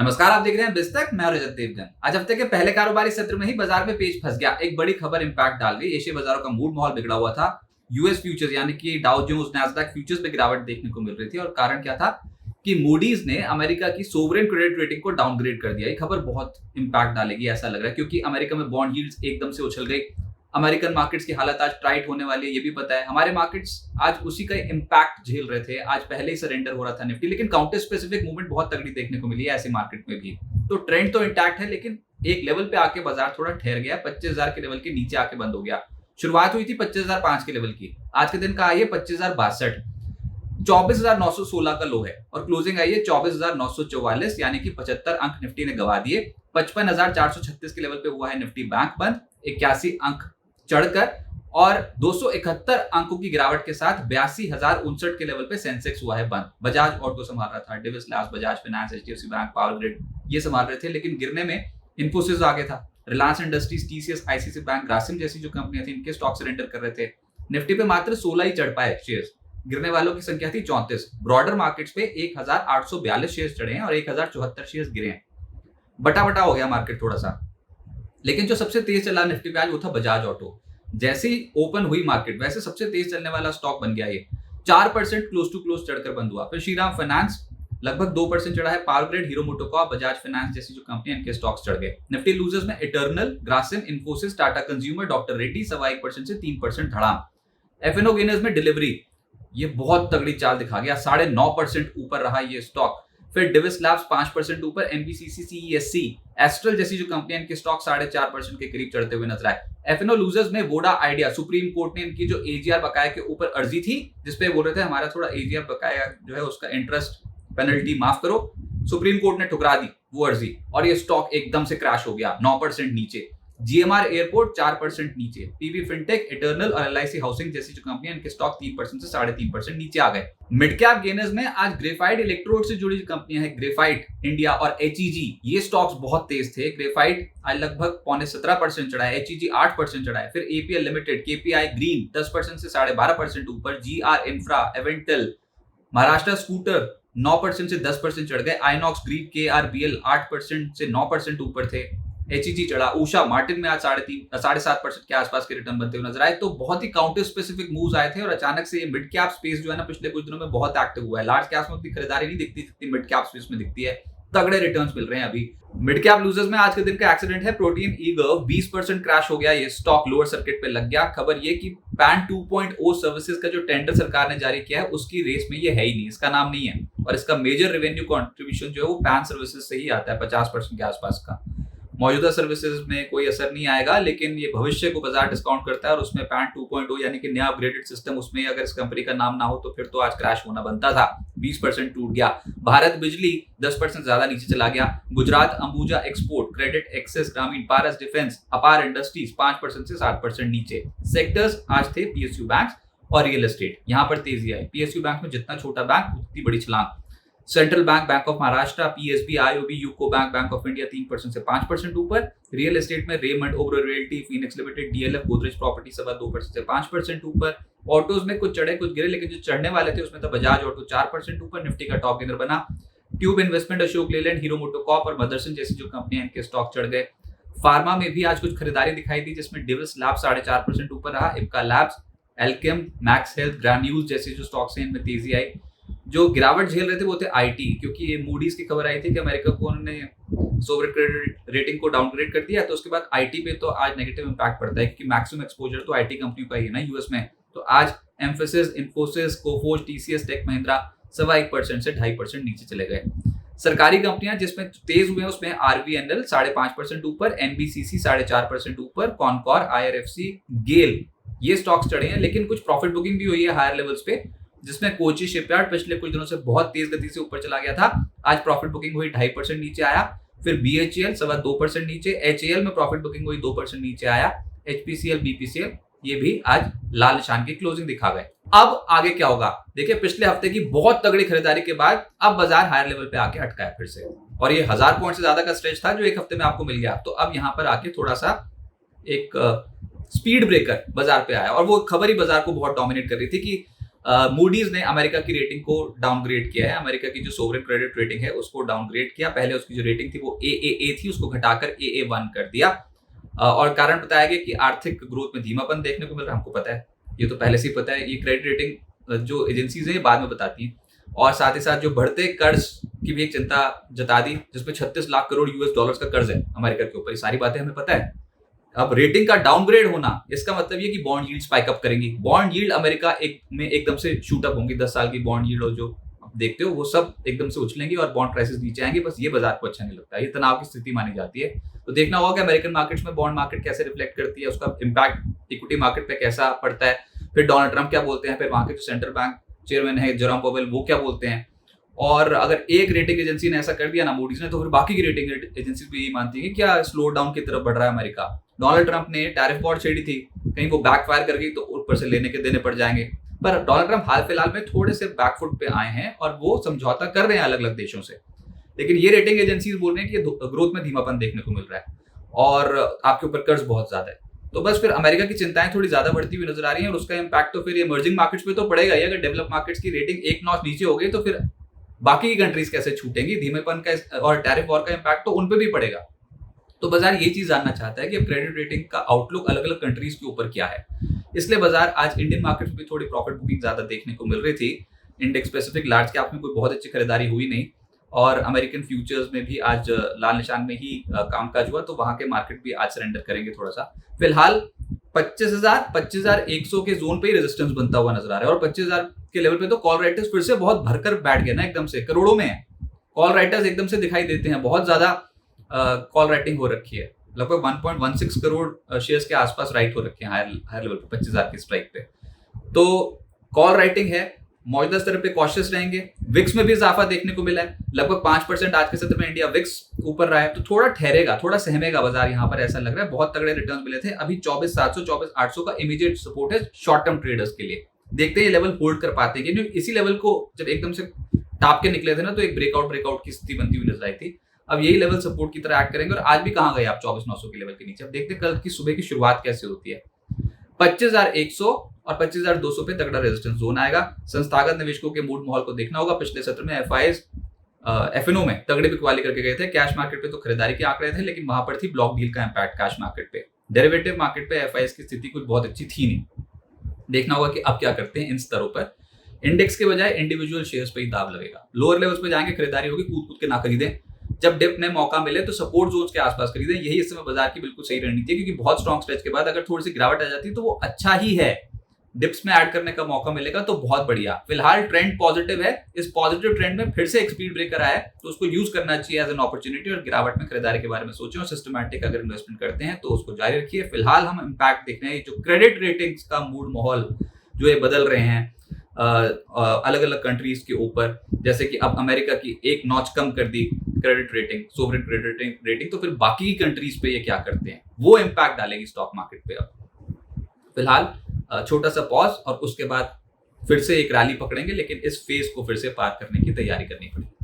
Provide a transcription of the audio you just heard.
नमस्कार, आप देख रहे हैं बिस्तक। मैं रजत देवगन। आज हफ्ते के पहले कारोबारी सत्र में ही बाजार में पेच फंस गया। एक बड़ी खबर इंपैक्ट डाल गई। एशिया बाजारों का मूड माहौल बिगड़ा हुआ था। यूएस फ्यूचर्स यानी कि डाउ जोन्स नैस्डैक फ्यूचर्स में गिरावट देखने को मिल रही थी और कारण क्या था कि मूडीज ने अमेरिका की सोवरेन क्रेडिट रेटिंग को डाउनग्रेड कर दिया। ये खबर बहुत इंपैक्ट डालेगी ऐसा लग रहा है, क्योंकि अमेरिका में बॉन्ड यील्ड्स एकदम से उछल गई। अमेरिकन मार्केट्स की हालत आज टाइट होने वाली है, ये भी पता है। हमारे मार्केट्स आज उसी का इंपैक्ट झेल रहे थे। आज पहले ही सरेंडर हो रहा था निफ्टी, लेकिन काउंटर स्पेसिफिक मूवमेंट बहुत तगड़ी देखने को मिली है ऐसे मार्केट में भी। तो ट्रेंड तो इंटैक्ट है, लेकिन एक लेवल पे आके बाजार थोड़ा ठहर गया। 25,000 के लेवल के नीचे आके बंद हो गया। शुरुआत हुई थी 25,005 के लेवल की। आज के दिन का आई है 25,062। 24,916 का लो है और क्लोजिंग आई है 24,944, यानी कि 75 अंक निफ्टी ने गवा दिए। 55,436 के लेवल पे हुआ है निफ्टी बैंक बंद, 81 अंक चढ़कर, और 271 अंकों की गिरावट के साथ 82,059 के लेवल पे सेंसेक्स हुआ है बंद। बजाज ऑटो संभाल रहा था, Divi's labs, Bajaj finance, HDFC bank, power grid ये संभाल रहे थे, लेकिन गिरने में इन्फोसिस आगे था। Reliance industries, TCS, ICICI bank, Grasim जैसी जो कंपनियां थी, इनके स्टॉक सरेंडर कर रहे थे। निफ्टी पे मात्र 16 ही चढ़ पाए शेयर्स। गिरने वालों की संख्या थी 34। ब्रॉडर मार्केट्स पे 1,842 शेयर्स चढ़े हैं और 1,074 शेयर्स गिरे हैं। बटा बटा हो गया मार्केट थोड़ा सा। लेकिन जो सबसे तेज चला निफ्टी पे आज वो था बजाज ऑटो। जैसे ही ओपन हुई मार्केट वैसे सबसे तेज चलने वाला स्टॉक बन गया ये। 4% क्लोज टू क्लोज चढ़कर बंद हुआ। फिर श्रीराम फाइनेंस लगभग 2% चढ़ा है। Power grid, hero MotoCorp, Bajaj finance जैसी जो कंपनी इनके स्टॉक्स चढ़ गए। निफ्टी लूजर्स में eternal, Grasim, Infosys, Tata consumer, doctor Reddy 1.25% से 3% धड़ाम। एफएनओ गेनर्स में डिलीवरी, ये बहुत तगड़ी चाल दिखा गया। 9.5% ऊपर रहा ये स्टॉक। फिर डिविस लैब्स 5% ऊपर। एनबीसीसी, सीईएससी, एस्ट्रल जैसी जो कंपनियां इनके स्टॉक 4.5% के करीब चढ़ते हुए नजर आए। एफएनओ लूजर्स में वोडा आइडिया, सुप्रीम कोर्ट ने इनकी जो एजीआर बकाया के ऊपर अर्जी थी, जिसपे बोल रहे थे हमारा थोड़ा एजीआर बकाया जो है उसका इंटरेस्ट पेनल्टी माफ करो, सुप्रीम कोर्ट ने ठुकरा दी वो अर्जी और ये स्टॉक एकदम से क्रैश हो गया 9% नीचे। जीएमआर एयरपोर्ट 4% नीचे। पीवी फिनटेक, इटर्नल और एलआईसी हाउसिंग जैसी जो कंपनियां इनके स्टॉक 3% से 3.5% नीचे आ गए। मिड कैप गेनर्स में आज ग्रेफाइट इलेक्ट्रोड से जुड़ी जो कंपनियां हैं, ग्रेफाइट इंडिया और एचईजी, ये स्टॉक्स बहुत तेज थे। ग्रेफाइट आज लगभग 17.5% चढ़ा है, एचईजी 8% चढ़ा है। फिर एपीएल लिमिटेड, केपीआई ग्रीन 10% से 12.5% ऊपर। GR infra, Avantel, Maharashtra scooter 9% से 10% चढ़ गए। आइनॉक्स ग्रीन, केआरबीएल 8% से 9% ऊपर थे। एचईजी चढ़ा। उषा मार्टिन में आज 7.5% के आसपास के रिटर्न बनते हुए नजर आए। तो बहुत ही काउंटर स्पेसिफिक मूव्स आए थे और अचानक से ये मिड कैप स्पेस जो है ना, पिछले कुछ दिनों में बहुत एक्टिव हुआ है। लार्ज कैप्स में उतनी खरीदारी नहीं दिखती जितनी मिड कैप स्पेस में दिखती है। तगड़े रिटर्न्स मिल रहे हैं अभी। मिड कैप लूजर्स में आज के दिन का एक्सीडेंट है प्रोटीन ईगर्व, 20% क्रैश हो गया। ये स्टॉक लोअर सर्किट पे लग गया। खबर ये कि पैन 2.0 सर्विसेज का जो टेंडर सरकार ने जारी किया है उसकी रेस में ये है ही नहीं, इसका नाम नहीं है। और इसका मेजर रेवेन्यू कॉन्ट्रीब्यूशन जो है वो पैन सर्विसेज से ही आता है, 50% के आसपास का। मौजूदा सर्विसेज में कोई असर नहीं आएगा, लेकिन ये भविष्य को बाजार डिस्काउंट करता है और उसमें पैन 2.0 यानी कि नया अपग्रेडेड सिस्टम, उसमें अगर इस कंपनी का नाम ना हो तो फिर तो आज क्रैश होना बनता था। 20% टूट गया। भारत बिजली 10% ज्यादा नीचे चला गया। Gujarat Ambuja export, credit access Grameen, Paras defence, अपार इंडस्ट्रीज 5% से 7% नीचे। सेक्टर्स आज थे पीएसयू बैंक और रियल एस्टेट, यहाँ पर तेजी आई। पीएसयू बैंक में जितना छोटा बैंक उतनी बड़ी छलांग। Central bank, bank of Maharashtra, PSB, IOB, UCO bank, bank of India 3% से 5% ऊपर। रियल एस्टेट में Raymond, Oberoi realty, Phoenix limited, DLF, Godrej property 2% से 5% ऊपर। ऑटोज में कुछ चढ़े कुछ गिरे, लेकिन जो चढ़ने वाले थे उसमें था बजाज ऑटो 4% ऊपर, निफ्टी का टॉप गेनर बना। Tube investment, Ashok Leyland, hero MotoCorp और मदरसन जैसी जो कंपनियां इनके स्टॉक चढ़ गए। फार्मा में भी आज कुछ खरीदारी दिखाई दी, जिसमें डिविस लैब 4.5% ऊपर रहा। Ipca labs, Alkem, max health, granules जैसे जो स्टॉक्स हैं इनमें तेजी आई। जो गिरावट झेल रहे थे वो थे आईटी, क्योंकि ये मूडीज की खबर आई थी कि अमेरिका को उन्होंने सोवरेन क्रेडिट रेटिंग को डाउनग्रेड कर दिया, तो उसके बाद आईटी पे तो आज नेगेटिव इंपैक्ट पड़ता है, क्योंकि मैक्सिमम एक्सपोजर तो आईटी कंपनियों का ही है ना यूएस में। तो आज एम्फेसिस, इन्फोसिस, कोफोर्ज, टीसीएस, टेक महिंद्रा 1.25% से 2.5% नीचे चले गए। सरकारी कंपनियां जिसमें तेज हुए हैं उसमें आरवीएनएल 5.5% ऊपर, एनबीसीसी 4.5% ऊपर, कॉनकॉर, आईआरएफसी, गेल ये स्टॉक्स चढ़े हैं। लेकिन कुछ प्रॉफिट बुकिंग भी हुई है हायर लेवल्स पे, जिसमें कोची शिपयार्ड पिछले कुछ दिनों से बहुत तेज गति से ऊपर चला गया था। आज प्रॉफिट बुकिंग हुई 2.5% नीचे आया। फिर बीएचईएल 2.25% नीचे। एचएएल में प्रॉफिट बुकिंग हुई 2% नीचे आया। एचपीसीएल, बीपीसीएल ये भी आज लाल निशान की क्लोजिंग दिखा गए। अब आगे क्या होगा? देखिए, पिछले हफ्ते की बहुत तगड़ी खरीदारी के बाद अब बाजार हायर लेवल पे आके अटका है फिर से, और ये 1000 पॉइंट से ज्यादा का स्ट्रेच था जो एक हफ्ते में आपको मिल गया। तो अब यहाँ पर आके थोड़ा सा एक स्पीड ब्रेकर बाजार पे आया, और वो खबर ही बाजार को बहुत डोमिनेट कर रही थी कि मूडीज ने अमेरिका की रेटिंग को डाउनग्रेड किया है। अमेरिका की जो सोवरेन क्रेडिट रेटिंग है उसको डाउनग्रेड किया। पहले उसकी जो रेटिंग थी वो AAA थी, उसको घटाकर AA1 कर दिया। और कारण बताया गया कि आर्थिक ग्रोथ में धीमापन देखने को मिल रहा है। हमको पता है, ये तो पहले से ही पता है। ये क्रेडिट रेटिंग जो एजेंसीज है ये बाद में बताती हैं। और साथ ही साथ जो बढ़ते कर्ज की भी एक चिंता जता दी, जिसमें 36 लाख करोड़ US डॉलर्स का कर्ज है अमेरिका के ऊपर। ये सारी बातें हमें पता है। अब रेटिंग का डाउनग्रेड होना, इसका मतलब ये कि बॉन्ड यील्ड स्पाइक अप करेंगी। बॉन्ड यील्ड अमेरिका में एकदम से शूट अप होंगी। 10 साल की बॉन्ड यील्ड और जो आप देखते हो वो सब एकदम से उछलेंगी और बॉन्ड प्राइसेस नीचे आएंगे। बस ये बाजार को अच्छा नहीं लगता, ये तनाव की स्थिति मानी जाती है। तो देखना होगा कि अमेरिकन मार्केट्स में बॉन्ड मार्केट कैसे रिफ्लेक्ट करती है, उसका इम्पैक्ट इक्विटी मार्केट पे कैसा पड़ता है। फिर डोनाल्ड ट्रंप क्या बोलते हैं, फिर वहां के जो सेंट्रल बैंक चेयरमैन है जेरोम पावेल वो क्या बोलते हैं। और अगर एक रेटिंग एजेंसी ने ऐसा कर दिया ना, मूडीज ने, तो फिर बाकी की रेटिंग एजेंसी भी यही मानती है कि क्या स्लो डाउन की तरफ बढ़ रहा है अमेरिका। डोनाल्ड ट्रंप ने टैरिफ वॉर छेड़ी थी, कहीं वो बैकफायर कर गई तो ऊपर से लेने के देने पड़ जाएंगे। पर डोनाल्ड ट्रंप हाल फिलहाल में थोड़े से बैकफुट पे आए हैं और वो समझौता कर रहे हैं अलग अलग देशों से। लेकिन ये रेटिंग एजेंसीज बोल रहे हैं कि ग्रोथ में धीमापन देखने को मिल रहा है और आपके ऊपर कर्ज बहुत ज्यादा है। तो बस फिर अमेरिका की चिंताएं थोड़ी ज्यादा बढ़ती हुई नजर आ रही हैं और उसका इम्पैक्ट तो फिर इमर्जिंग मार्केट्स पे तो पड़ेगा ही। अगर डेवलप मार्केट्स की रेटिंग एक नॉच नीचे हो गई तो फिर बाकी की कंट्रीज कैसे छूटेंगी। धीमेपन का और टैरिफ वॉर का इम्पैक्ट तो उन पे भी पड़ेगा। तो बाजार ये चीज जानना चाहता है कि क्रेडिट रेटिंग का आउटलुक अलग अलग कंट्रीज के ऊपर क्या है। इसलिए बाजार आज इंडियन मार्केट्स में थोड़ी प्रॉफिट बुकिंग ज्यादा देखने को मिल रही थी। इंडेक्स स्पेसिफिक लार्ज कैप में कोई बहुत अच्छी खरीदारी हुई नहीं और अमेरिकन फ्यूचर्स में भी आज लाल निशान में ही कामकाज हुआ, तो वहां के मार्केट भी आज सरेंडर करेंगे थोड़ा सा। फिलहाल 25,100 के जोन पे ही रेजिस्टेंस बनता हुआ नजर आ रहा है और 25,000 के लेवल पे तो कॉल राइटर्स फिर से बहुत भरकर बैठ गए ना, एकदम से करोड़ों में है कॉल राइटर्स एकदम से दिखाई देते हैं। बहुत ज्यादा कॉल राइटिंग हो रखी है, लगभग 1.16 करोड़ शेयर्स के आसपास राइट हो रखे हैं हायर लेवल पे 25,000 की स्ट्राइक पे। तो कॉल राइटिंग है, मौजूदा स्तर पे कॉशियस रहेंगे। विक्स में भी इजाफा देखने को मिला है, लगभग 5% आज के सत्र में इंडिया विक्स ऊपर रहा है। तो थोड़ा ठहरेगा, थोड़ा सहमेगा बाजार, यहाँ पर ऐसा लग रहा है। बहुत तगड़े रिटर्न मिले थे। अभी 24,700 24,800 का इमीडिएट सपोर्ट है शॉर्ट टर्म ट्रेडर्स के लिए। देखते हैं ये लेवल होल्ड कर पाते हैं कि इसी लेवल को जब एकदम से टाप के निकले थे ना, तो एक ब्रेकआउट की स्थिति बनती हुई नजर आई थी। अब यही लेवल सपोर्ट की तरह एक्ट करेंगे और आज भी कहां गए आप 24,900 के लेवल के नीचे। अब देखते हैं कल की सुबह की शुरुआत कैसे होती है। 25,100 और 25,200 पे तगड़ा रेजिस्टेंस जोन आएगा। संस्थागत निवेशकों के मूड माहौल को देखना होगा। पिछले सत्र में एफआईएस एफएनओ में तगड़े बिकवाली करके गए थे। कैश मार्केट पे तो खरीदारी के आंकड़े थे, लेकिन वहां पर थी ब्लॉक डील का इंपैक्ट कैश मार्केट पे। डेरिवेटिव मार्केट पे एफआईएस की स्थिति कुछ बहुत अच्छी थी नहीं। देखना होगा कि अब क्या करते हैं इन स्तरों पर। इंडेक्स के बजाय इंडिविजुअल शेयर्स पे ही दाव लगेगा। लोअर लेवल्स पे जाएंगे, खरीदारी होगी, कूद कूद के ना खरीदें। जब डिप में मौका मिले तो सपोर्ट जोन्स के आसपास खरीदें। यही इस समय बाजार की बिल्कुल सही रणनीति है, क्योंकि बहुत स्ट्रॉन्ग स्ट्रेच के बाद अगर थोड़ी सी गिरावट आ जाती है तो वो अच्छा ही है। डिप्स में ऐड करने का मौका मिलेगा तो बहुत बढ़िया। फिलहाल ट्रेंड पॉजिटिव है। इस पॉजिटिव ट्रेंड में फिर से एक स्पीड ब्रेकर आया है तो उसको यूज करना चाहिए एज एन अपॉर्चुनिटी और गिरावट में खरीदारी के बारे में सोचें और सिस्टमैटिक अगर इन्वेस्टमेंट करते हैं तो उसको जारी रखिए। फिलहाल हम इम्पैक्ट देख रहे हैं जो क्रेडिट रेटिंग्स का मूड माहौल जो ये बदल रहे हैं अलग अलग कंट्रीज के ऊपर। जैसे कि अब अमेरिका की एक नॉच कम कर दी credit rating, sovereign credit rating, तो फिर बाकी की कंट्रीज पे ये क्या करते हैं, वो इम्पैक्ट डालेगी स्टॉक मार्केट पे। अब फिलहाल छोटा सा पॉज और उसके बाद फिर से एक रैली पकड़ेंगे, लेकिन इस फेज को फिर से पार करने की तैयारी करनी पड़ेगी।